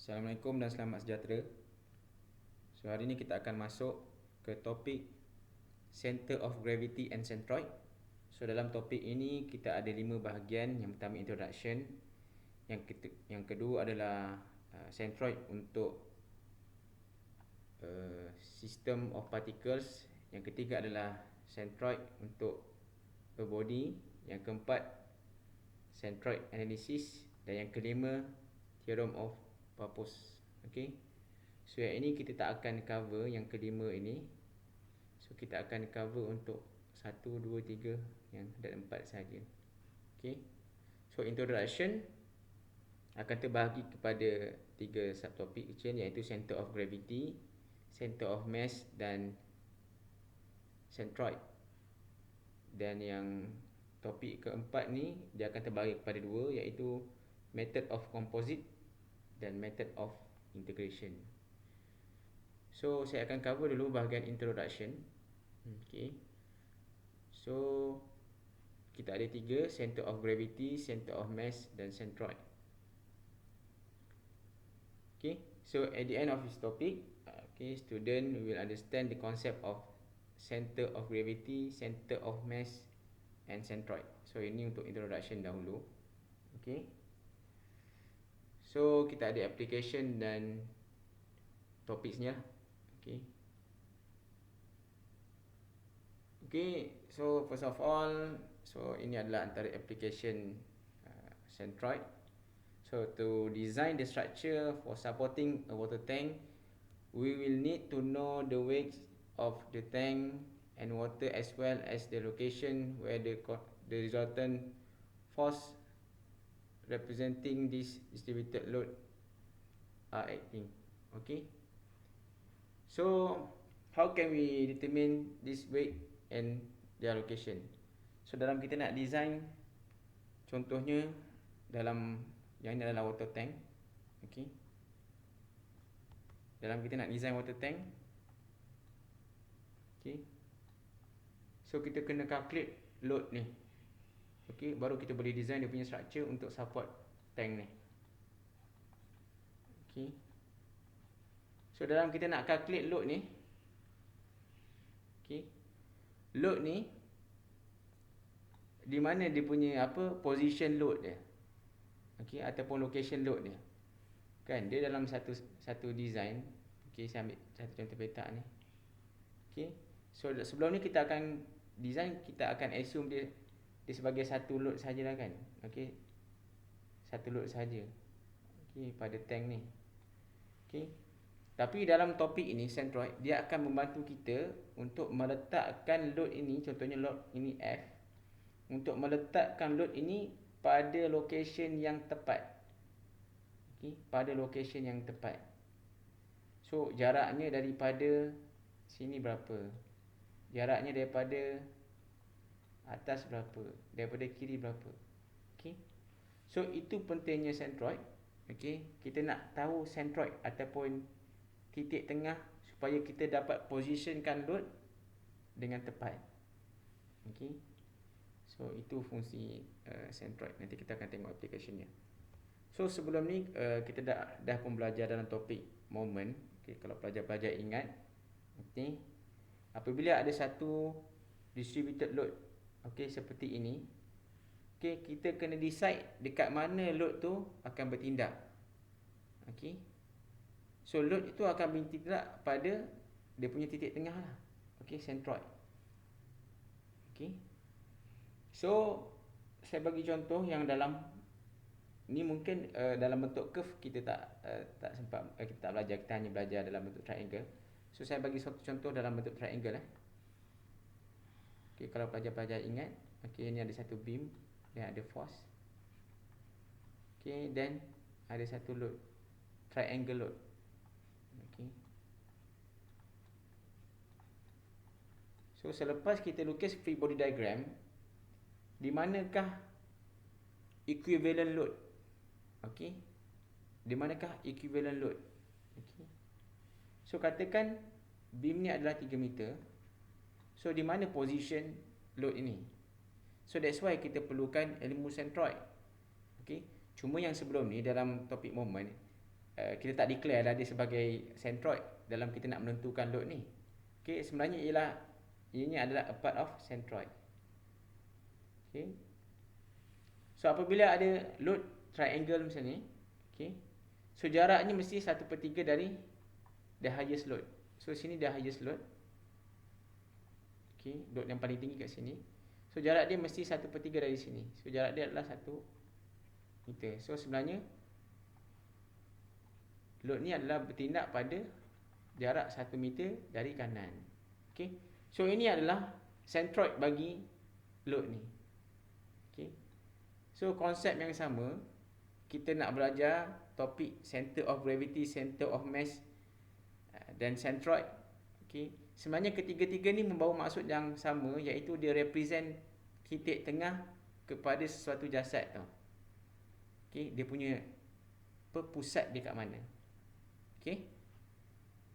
Assalamualaikum dan selamat sejahtera. So hari ini kita akan masuk ke topik Center of Gravity and Centroid. So dalam topik ini kita ada 5 bahagian. Yang pertama introduction, yang kedua adalah centroid untuk system of particles. Yang ketiga adalah centroid untuk a body. Yang keempat centroid analysis, dan yang kelima theorem of purpose. Okay. So yang ini kita tak akan cover yang kelima ini. So kita akan cover untuk 1, 2, 3 yang ada 4 saja. Okay. So introduction akan terbahagi kepada 3 subtopik kecil, iaitu center of gravity, center of mass dan centroid. Dan yang topik keempat ni dia akan terbahagi kepada 2, iaitu method of composite dan method of integration. So saya akan cover dulu bahagian introduction. Okay. So kita ada 3, center of gravity, center of mass dan centroid. Okay. So at the end of this topic, student will understand the concept of center of gravity, center of mass and centroid. So ini untuk introduction dahulu. Okay. So kita ada application dan topicsnya. Okay. Okay, so first of all, so ini adalah antara application centroid. So to design the structure for supporting a water tank, we will need to know the weight of the tank and water, as well as the location where the resultant force representing this distributed load are acting. Okay. So how can we determine this weight and their location? So dalam kita nak design, contohnya dalam yang ini adalah water tank. Okay. Dalam kita nak design water tank, okay, so kita kena calculate load ni. Okay, baru kita boleh design dia punya structure untuk support tank ni. Okay. So dalam kita nak calculate load ni, okay, load ni di mana dia punya position load dia, okay, ataupun location load dia. Kan dia dalam satu design. Okay, saya ambil satu contoh peta ni. Okay. So sebelum ni kita akan design, kita akan assume dia sebagai satu load sajalah kan. Okay. Satu load saja. Okay, pada tank ni. Okay. Tapi dalam topik ini, centroid, dia akan membantu kita untuk meletakkan load ini, contohnya load ini F, untuk meletakkan load ini pada location yang tepat. Okay, pada location yang tepat. So jaraknya daripada sini berapa? Jaraknya daripada atas berapa? Daripada kiri berapa? Okay. So itu pentingnya centroid. Okay, kita nak tahu centroid ataupun titik tengah supaya kita dapat positionkan load dengan tepat. Okay. So itu fungsi centroid. Nanti kita akan tengok application-nya. So sebelum ni kita dah pun belajar dalam topik moment. Okay, kalau pelajar-pelajar ingat, okay, apabila ada satu distributed load, okay, seperti ini, okay, kita kena decide dekat mana load tu akan bertindak. Okay. So load itu akan bertindak pada dia punya titik tengah lah. Okay, centroid. Okay. So saya bagi contoh yang dalam ni, mungkin dalam bentuk curve kita tak sempat, kita tak belajar, kita hanya belajar dalam bentuk triangle. So saya bagi satu contoh dalam bentuk triangle . Okay, kalau pelajar-pelajar ingat, okay, ni ada satu beam dan ada force. Okay, then ada satu load, triangle load. Okay. So selepas kita lukis free body diagram, di manakah equivalent load? Okay. Di manakah equivalent load? Okay. So katakan beam ni adalah 3 meter. So di mana position load ini? So that's why kita perlukan ilmu centroid. Okay. Cuma yang sebelum ni dalam topik moment, kita tak declare lah dia sebagai centroid dalam kita nak menentukan load ni. Okey, sebenarnya ini adalah a part of centroid. Okey. So apabila ada load triangle macam ni, okey. So jaraknya mesti 1/3 dari the highest load. So sini the highest load. Okey, load yang paling tinggi kat sini. So jarak dia mesti 1/3 dari sini. So jarak dia adalah 1 meter. So sebenarnya load ni adalah bertindak pada jarak 1 meter dari kanan. Okey. So ini adalah centroid bagi load ni. Okey. So konsep yang sama, kita nak belajar topik center of gravity, center of mass dan centroid. Okey. Sebenarnya ketiga-tiga ni membawa maksud yang sama, iaitu dia represent titik tengah kepada sesuatu jasad tau. Okey, dia punya pusat dia kat mana. Okey.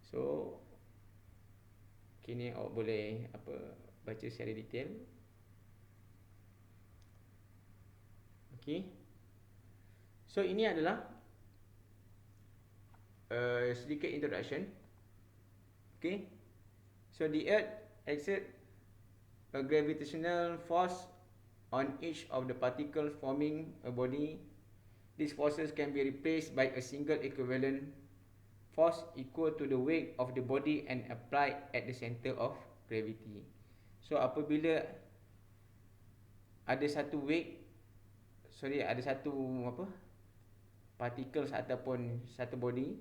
So kini awak boleh baca secara detail. Okey. So ini adalah sedikit introduction. Okay. So the earth exerts a gravitational force on each of the particles forming a body. These forces can be replaced by a single equivalent force equal to the weight of the body and applied at the center of gravity. So apabila ada satu particles ataupun satu body,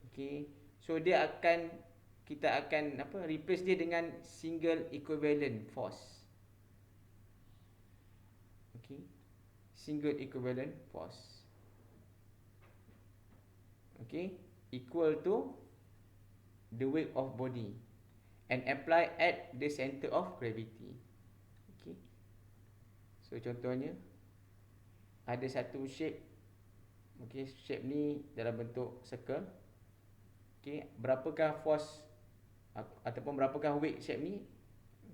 okay, so kita akan replace dia dengan single equivalent force. Okay, single equivalent force. Okay, equal to the weight of body and apply at the center of gravity. Okay, so contohnya ada satu shape. Okay, shape ni dalam bentuk circle. Okay, berapakah force ataupun berapakah weight shape ni?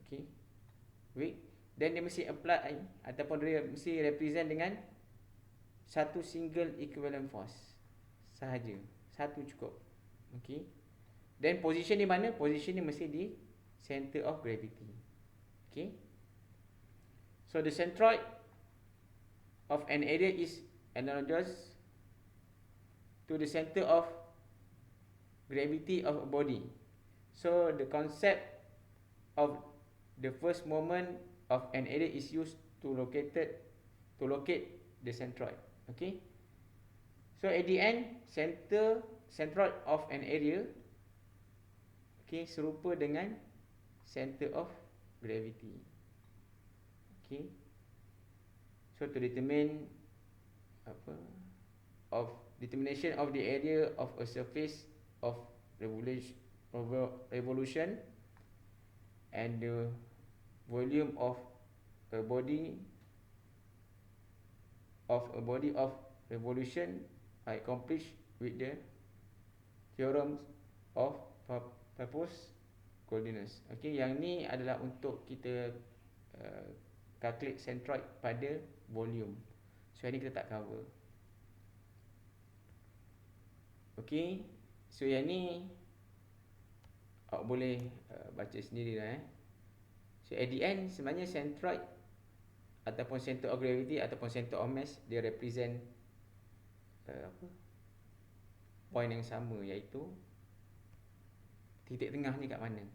Okay, weight. Then dia mesti apply ataupun dia mesti represent dengan satu single equivalent force sahaja. Satu cukup. Okay. Then position di mana? Position ni mesti di center of gravity. Okay. So the centroid of an area is analogous to the center of gravity of a body. So the concept of the first moment of an area is used to locate the centroid. Okay. So at the end, centroid of an area, okay, serupa dengan center of gravity. Okay. So to determine determination of the area of a surface of revolution and the volume of a body of revolution are accomplished with the theorem of Pappus coordinates. Okay, yang ni adalah untuk kita calculate centroid pada volume. So yang ni kita tak cover. Okay, so yang ni awak boleh baca sendiri lah. So at the end, sebenarnya centroid ataupun center of gravity ataupun center of mass, dia represent point yang sama, iaitu titik tengah ni kat mana.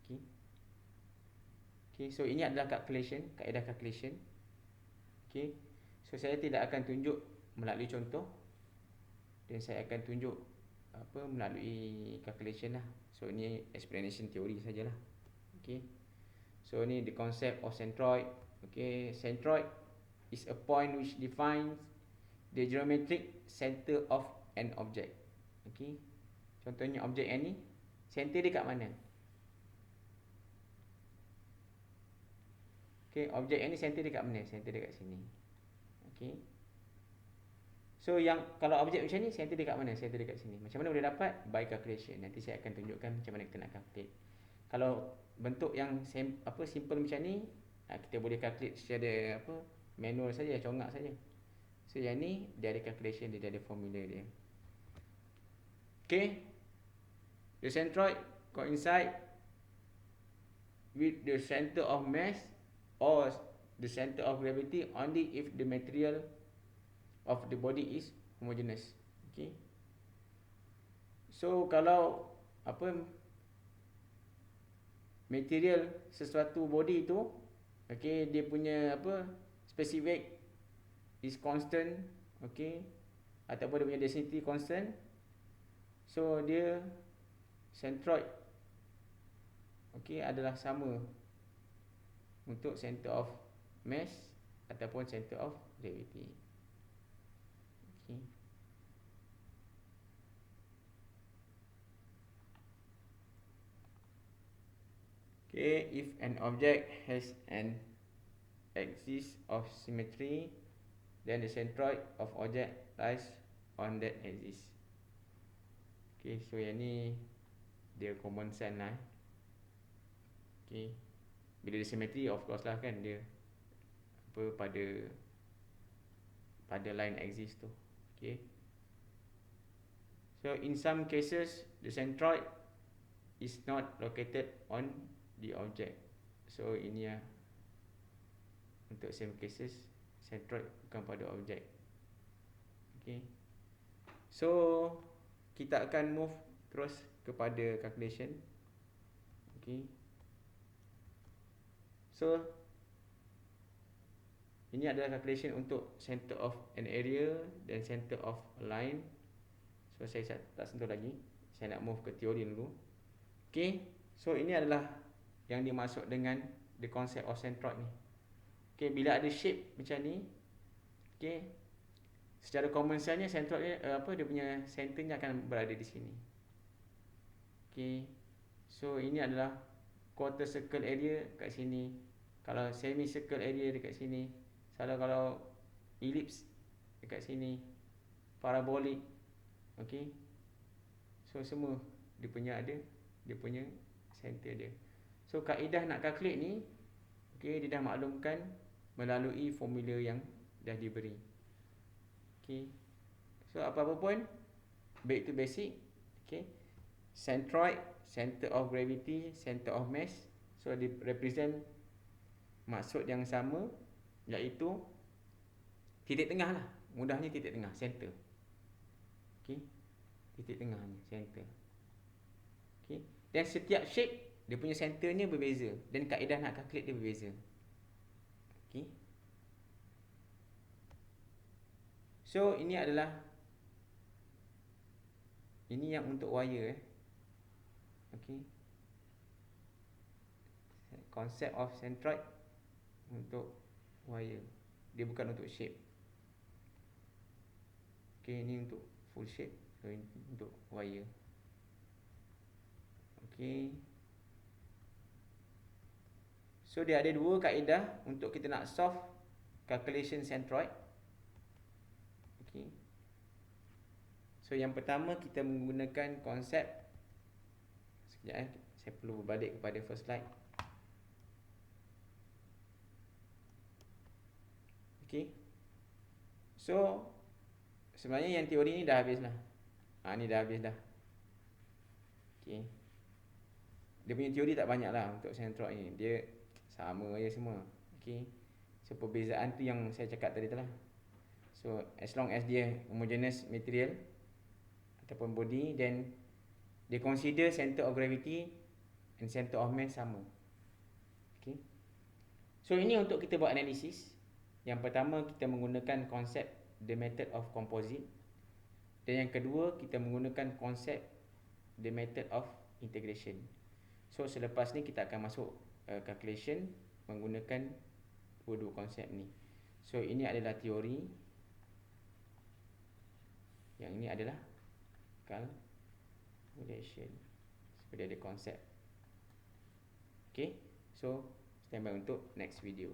Okay. Okay, so ini adalah kaedah calculation. Okay, so saya tidak akan tunjuk melalui contoh, dan saya akan tunjuk melalui calculation lah. So ini explanation teori sajalah. Okay, so ni the concept of centroid. Okay, centroid is a point which defines the geometric center of an object. Okay, contohnya objek yang ni, center dia kat mana? Okay, objek yang ni center dia kat mana? Center dia kat sini. Okay, so kalau objek macam ni, center dia kat mana? Center dia kat sini. Macam mana boleh dapat? By calculation. Nanti saya akan tunjukkan macam mana kita nak calculate. Kalau bentuk yang simple macam ni, kita boleh calculate secara manual saja, congak saja. So yang ni dia ada calculation dia ada formula dia. Okay, the centroid coincide with the center of mass or the center of gravity only if the material of the body is homogeneous. Okay, so kalau material sesuatu body tu, okay, dia punya specific is constant, okay, ataupun dia punya density constant, so dia centroid, okay, adalah sama untuk center of mass ataupun center of gravity. Okay. Okay, if an object has an axis of symmetry, then the centroid of object lies on that axis. Okay, so yang ni dia common sense lah. Okay, bila dia symmetry, of course lah kan, dia pada line axis tu. Okay, so in some cases the centroid is not located on the object. So ini ya, untuk some cases centroid bukan pada objek. Okay, so kita akan move terus kepada calculation. Okay, so ini adalah calculation untuk center of an area dan center of a line. So saya tak sentuh lagi, saya nak move ke teori dulu. Okay, so ini adalah yang dimaksud dengan the concept of centroid ni. Okay, bila ada shape macam ni, okay, secara common sense nya centroid ni, dia punya centernya akan berada di sini. Okay, so ini adalah quarter circle area kat sini, kalau semi circle area dekat sini, kalau ellipse dekat sini, parabolic. Okay, so semua dia punya center dia. So kaedah nak calculate ni, okay, dia dah maklumkan melalui formula yang dah diberi. Okay, so apa-apa pun back to basic. Okay, centroid, center of gravity, center of mass, so dia represent maksud yang sama, iaitu titik tengah lah, mudahnya titik tengah, center. Okay, titik tengah ni center. Okay, dan setiap shape dia punya centernya berbeza dan kaedah nak calculate dia berbeza. Okay, so ini adalah yang untuk wire. Okay, concept of centroid untuk wire, dia bukan untuk shape. Okay, ini untuk full shape, so ini untuk wire. Okay, so dia ada dua kaedah untuk kita nak solve calculation centroid. Okay, so yang pertama kita menggunakan konsep, sekejap saya perlu balik kepada first slide. Okay, so sebenarnya yang teori ni dah habis lah. Ni dah habis dah. Okay, dia punya teori tak banyak lah untuk centroid ni, dia sama je semua. Okay, so perbezaan tu yang saya cakap tadi tu lah. So as long as dia homogeneous material ataupun body, then dia consider center of gravity and center of mass sama. Okay, so ini untuk kita buat analisis. Yang pertama kita menggunakan konsep the method of composite, dan yang kedua kita menggunakan konsep the method of integration. So selepas ni kita akan masuk calculation menggunakan dua konsep ni. So ini adalah teori, yang ini adalah calculation. Seperti ada konsep. Okay, so stand by untuk next video.